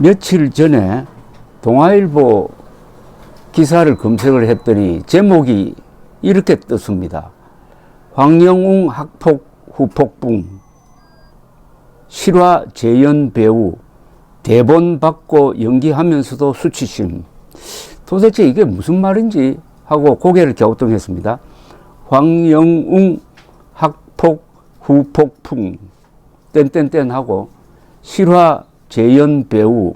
며칠 전에 동아일보 기사를 검색을 했더니 제목이 이렇게 떴습니다. 황영웅 학폭 후폭풍, 실화 재연 배우 대본 받고 연기하면서도 수치심. 도대체 이게 무슨 말인지 하고 고개를 갸우뚱했습니다. 황영웅 학폭 후폭풍 땡땡땡 하고 실화 재연 배우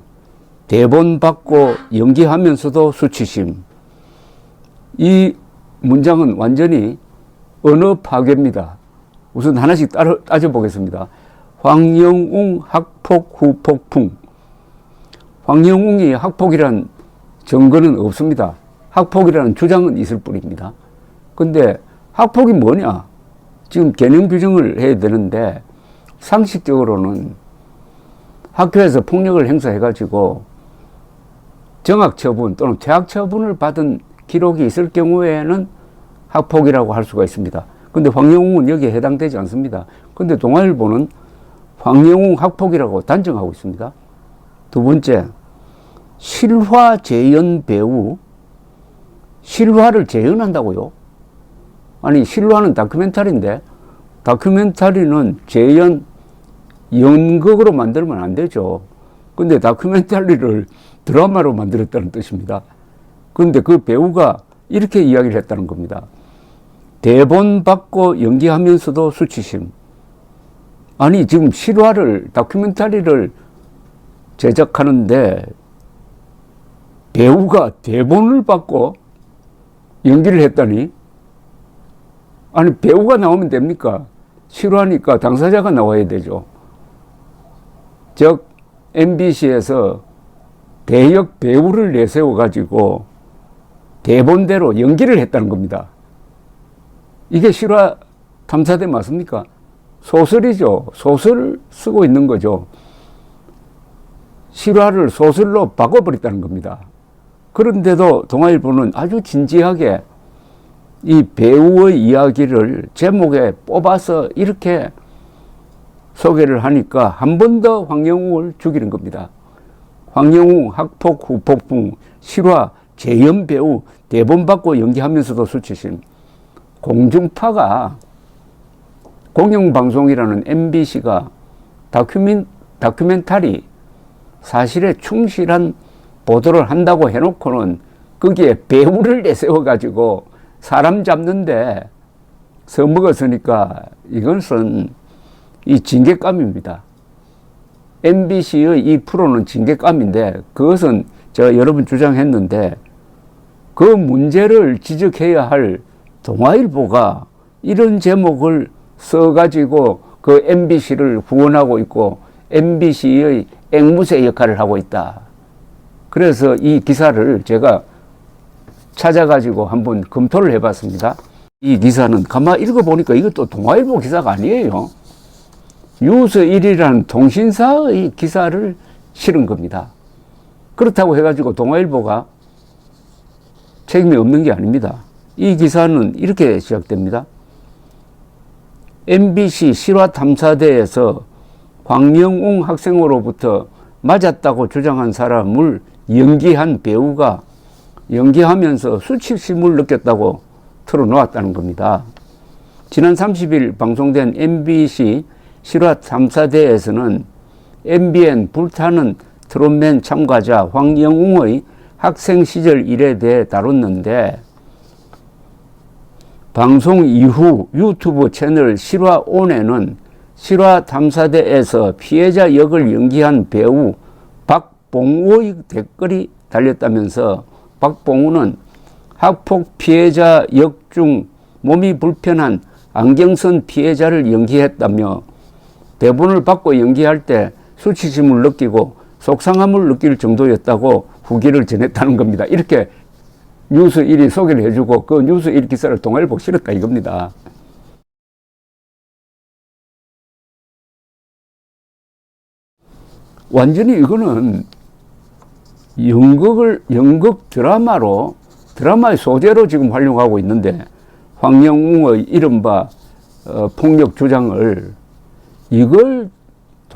대본 받고 연기하면서도 수치심. 이 문장은 완전히 언어 파괴입니다. 우선 하나씩 따져보겠습니다. 황영웅 학폭 후폭풍. 황영웅이 학폭이란 증거는 없습니다. 학폭이라는 주장은 있을 뿐입니다. 근데 학폭이 뭐냐? 지금 개념 규정을 해야 되는데 상식적으로는 학교에서 폭력을 행사해가지고 정학처분 또는 퇴학처분을 받은 기록이 있을 경우에는 학폭이라고 할 수가 있습니다. 근데 황영웅은 여기에 해당되지 않습니다. 근데 동아일보는 황영웅 학폭이라고 단정하고 있습니다. 두 번째, 실화 재연 배우. 실화를 재현한다고요? 아니, 실화는 다큐멘터리인데 다큐멘터리는 재연, 연극으로 만들면 안 되죠. 근데 다큐멘터리를 드라마로 만들었다는 뜻입니다. 근데 그 배우가 이렇게 이야기를 했다는 겁니다. 대본 받고 연기하면서도 수치심. 아니, 지금 실화를, 다큐멘터리를 제작하는데 배우가 대본을 받고 연기를 했다니? 아니, 배우가 나오면 됩니까? 실화니까 당사자가 나와야 되죠. 즉, MBC에서 대역 배우를 내세워가지고 대본대로 연기를 했다는 겁니다. 이게 실화 탐사대 맞습니까? 소설이죠. 소설을 쓰고 있는 거죠. 실화를 소설로 바꿔버렸다는 겁니다. 그런데도 동아일보는 아주 진지하게 이 배우의 이야기를 제목에 뽑아서 이렇게 소개를 하니까 한 번 더 황영웅을 죽이는 겁니다. 황영웅 학폭 후폭풍, 실화 재연 배우 대본 받고 연기하면서도 수치심. 공중파가, 공영방송이라는 MBC가 다큐멘터리 사실에 충실한 보도를 한다고 해놓고는 거기에 배우를 내세워가지고 사람 잡는데 써먹었으니까 이것은 이 징계감입니다. MBC의 이 프로는 징계감인데 그것은 제가 여러 번 주장했는데 그 문제를 지적해야 할 동아일보가 이런 제목을 써가지고 그 MBC를 후원하고 있고 MBC의 앵무새 역할을 하고 있다. 그래서 이 기사를 제가 찾아가지고 한번 검토를 해봤습니다. 이 기사는 가만 읽어보니까 이것도 동아일보 기사가 아니에요. 뉴스1이라는 통신사의 기사를 실은 겁니다. 그렇다고 해가지고 동아일보가 책임이 없는 게 아닙니다. 이 기사는 이렇게 시작됩니다. MBC 실화탐사대에서 황영웅 학생으로부터 맞았다고 주장한 사람을 연기한 배우가 연기하면서 수치심을 느꼈다고 털어놓았다는 겁니다. 지난 30일 방송된 MBC 실화탐사대에서는 MBN 불타는 트롯맨 참가자 황영웅의 학생 시절 일에 대해 다뤘는데 방송 이후 유튜브 채널 실화온에는 실화탐사대에서 피해자 역을 연기한 배우 박봉우의 댓글이 달렸다면서 박봉우는 학폭 피해자 역 중 몸이 불편한 안경선 피해자를 연기했다며 대본을 받고 연기할 때 수치심을 느끼고 속상함을 느낄 정도였다고 후기를 전했다는 겁니다. 이렇게 뉴스1이 소개를 해주고 그 뉴스1 기사를 동아일보 실었다 이겁니다. 완전히 이거는 연극 드라마의 소재로 지금 활용하고 있는데 황영웅의 이른바 폭력 주장을 이걸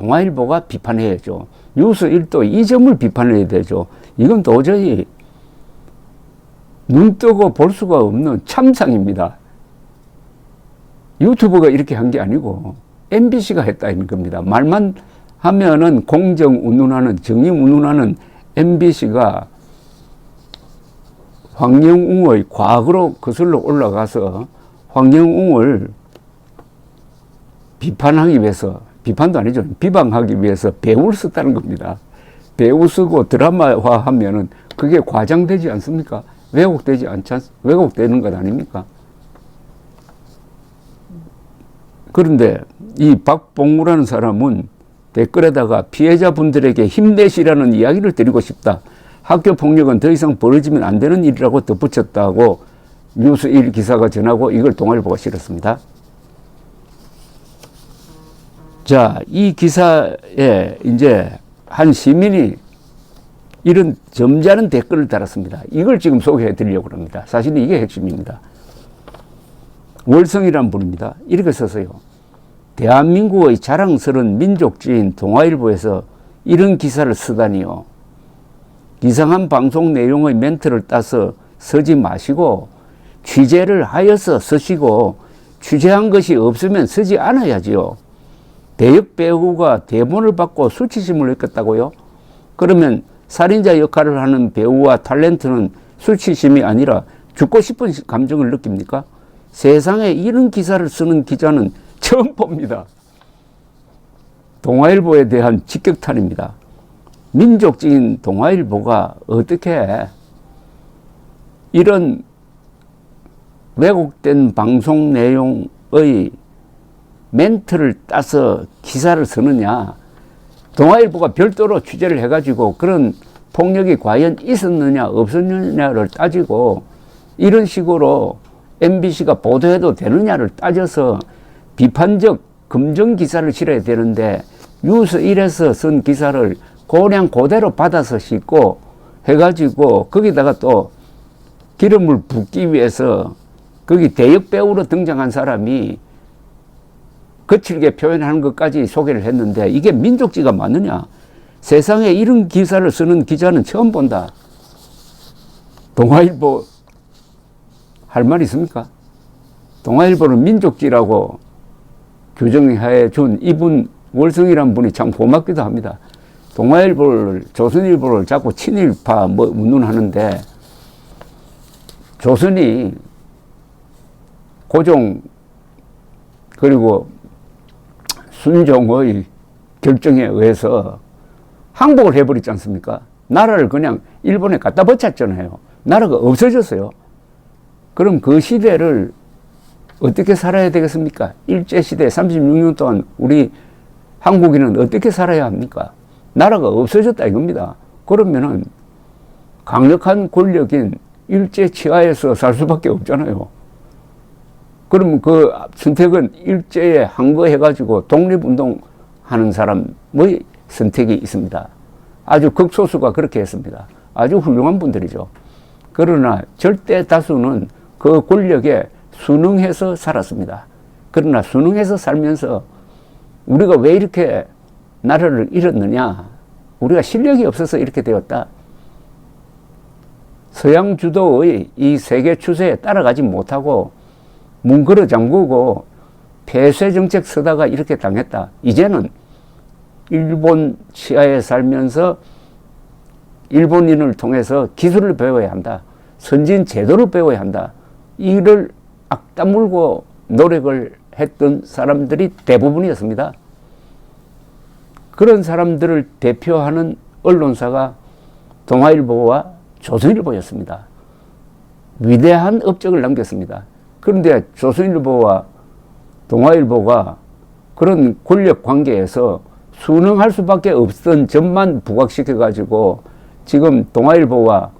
동아일보가 비판해야죠. 뉴스 1도 이 점을 비판해야 되죠. 이건 도저히 눈 뜨고 볼 수가 없는 참상입니다. 유튜브가 이렇게 한 게 아니고 MBC가 했다는 겁니다. 말만 하면은 공정 운운하는, 정의 운운하는 MBC가 황영웅의 과거로 거슬러 올라가서 황영웅을 비판하기 위해서, 비판도 아니죠, 비방하기 위해서 배우를 썼다는 겁니다. 배우 쓰고 드라마화 하면은 그게 과장되지 않습니까? 왜곡되지 왜곡되는 것 아닙니까? 그런데 이 박봉우라는 사람은 댓글에다가 피해자분들에게 힘내시라는 이야기를 드리고 싶다. 학교 폭력은 더 이상 벌어지면 안 되는 일이라고 덧붙였다고 뉴스 1 기사가 전하고 이걸 동아일보가 실었습니다. 자, 이 기사에 이제 한 시민이 이런 점잖은 댓글을 달았습니다. 이걸 지금 소개해 드리려고 합니다. 사실 이게 핵심입니다. 월성이란 분입니다. 이렇게 썼어요. 대한민국의 자랑스러운 민족지인 동아일보에서 이런 기사를 쓰다니요. 이상한 방송 내용의 멘트를 따서 쓰지 마시고 취재를 하여서 쓰시고 취재한 것이 없으면 쓰지 않아야지요. 대역 배우가 대본을 받고 수치심을 느꼈다고요? 그러면 살인자 역할을 하는 배우와 탤런트는 수치심이 아니라 죽고 싶은 감정을 느낍니까? 세상에 이런 기사를 쓰는 기자는 처음 봅니다. 동아일보에 대한 직격탄입니다. 민족적인 동아일보가 어떻게 이런 왜곡된 방송 내용의 멘트를 따서 기사를 쓰느냐. 동아일보가 별도로 취재를 해가지고 그런 폭력이 과연 있었느냐 없었느냐를 따지고 이런 식으로 MBC가 보도해도 되느냐를 따져서 비판적 검증 기사를 실어야 되는데 뉴스 1에서 쓴 기사를 그냥 그대로 받아서 싣고 해가지고 거기다가 또 기름을 붓기 위해서 거기 대역 배우로 등장한 사람이 거칠게 표현하는 것까지 소개를 했는데 이게 민족지가 맞느냐? 세상에 이런 기사를 쓰는 기자는 처음 본다. 동아일보 할 말 있습니까? 동아일보는 민족지라고 규정해 준 이분 월성이란 분이 참 고맙기도 합니다. 동아일보를, 조선일보를 자꾸 친일파 운운하는데 조선이 고종 그리고 순종의 결정에 의해서 항복을 해버렸지 않습니까? 나라를 그냥 일본에 갖다 바쳤잖아요. 나라가 없어졌어요. 그럼 그 시대를 어떻게 살아야 되겠습니까? 일제시대 36년 동안 우리 한국인은 어떻게 살아야 합니까? 나라가 없어졌다 이겁니다. 그러면은 강력한 권력인 일제 치하에서 살 수밖에 없잖아요. 그러면 그 선택은 일제에 항거해가지고 독립운동 하는 사람의 선택이 있습니다. 아주 극소수가 그렇게 했습니다. 아주 훌륭한 분들이죠. 그러나 절대 다수는 그 권력에 순응해서 살았습니다. 그러나 순응해서 살면서 우리가 왜 이렇게 나라를 잃었느냐? 우리가 실력이 없어서 이렇게 되었다. 서양 주도의 이 세계 추세에 따라가지 못하고 문 걸어 잠그고 폐쇄 정책 쓰다가 이렇게 당했다. 이제는 일본 치하에 살면서 일본인을 통해서 기술을 배워야 한다. 선진 제도를 배워야 한다. 이를 악다물고 노력을 했던 사람들이 대부분이었습니다. 그런 사람들을 대표하는 언론사가 동아일보와 조선일보였습니다. 위대한 업적을 남겼습니다. 그런데 조선일보와 동아일보가 그런 권력 관계에서 순응할 수밖에 없던 점만 부각시켜가지고 지금 동아일보와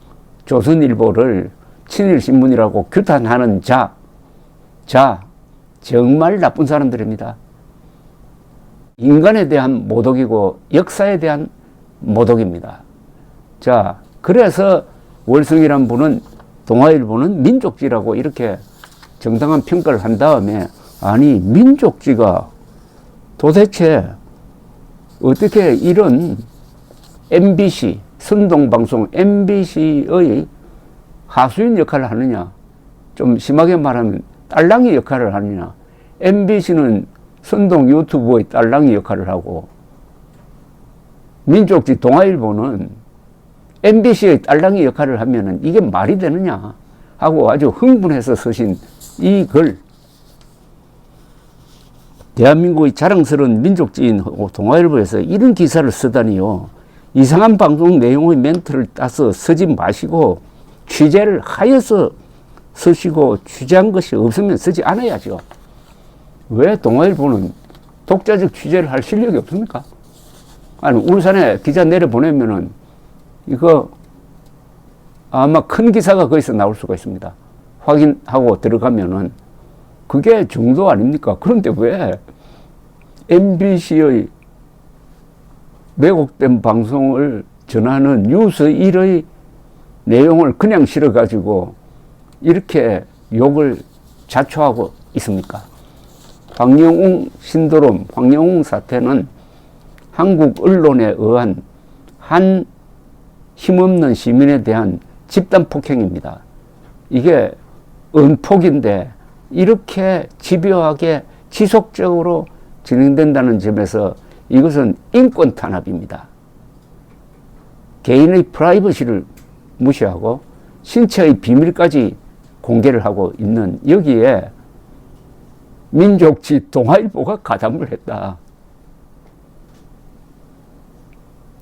조선일보를 친일신문이라고 규탄하는 정말 나쁜 사람들입니다. 인간에 대한 모독이고 역사에 대한 모독입니다. 자, 그래서 월성이란 분은 동아일보는 민족지라고 이렇게 정당한 평가를 한 다음에 아니 민족지가 도대체 어떻게 이런 MBC, 선동방송 MBC의 하수인 역할을 하느냐, 좀 심하게 말하면 딸랑이 역할을 하느냐. MBC는 선동 유튜브의 딸랑이 역할을 하고 민족지 동아일보는 MBC의 딸랑이 역할을 하면은 이게 말이 되느냐 하고 아주 흥분해서 쓰신 이 글. 대한민국의 자랑스러운 민족지인 동아일보에서 이런 기사를 쓰다니요. 이상한 방송 내용의 멘트를 따서 쓰지 마시고 취재를 하여서 쓰시고 취재한 것이 없으면 쓰지 않아야죠. 왜 동아일보는 독자적 취재를 할 실력이 없습니까? 아니, 울산에 기자 내려보내면은 이거 아마 큰 기사가 거기서 나올 수가 있습니다. 확인하고 들어가면은 그게 정도 아닙니까? 그런데 왜 MBC의 왜곡된 방송을 전하는 뉴스 1의 내용을 그냥 실어가지고 이렇게 욕을 자초하고 있습니까? 황영웅 신도롬, 황영웅 사태는 한국 언론에 의한 한 힘없는 시민에 대한 집단 폭행입니다. 이게 은폭인데 이렇게 집요하게 지속적으로 진행된다는 점에서 이것은 인권 탄압입니다. 개인의 프라이버시를 무시하고 신체의 비밀까지 공개를 하고 있는 여기에 민족지 동아일보가 가담을 했다.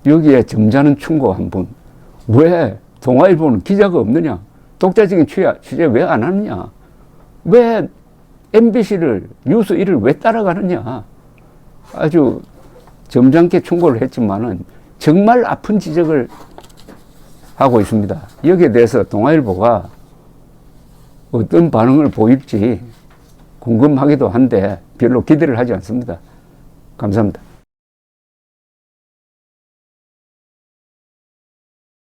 여기에 점잖은 충고 한 분. 왜 동아일보는 기자가 없느냐? 독자적인 취재 왜 안 하느냐? 왜 MBC를 뉴스 1을 왜 따라가느냐? 아주 점잖게 충고를 했지만은 정말 아픈 지적을 하고 있습니다. 여기에 대해서 동아일보가 어떤 반응을 보일지 궁금하기도 한데 별로 기대를 하지 않습니다. 감사합니다.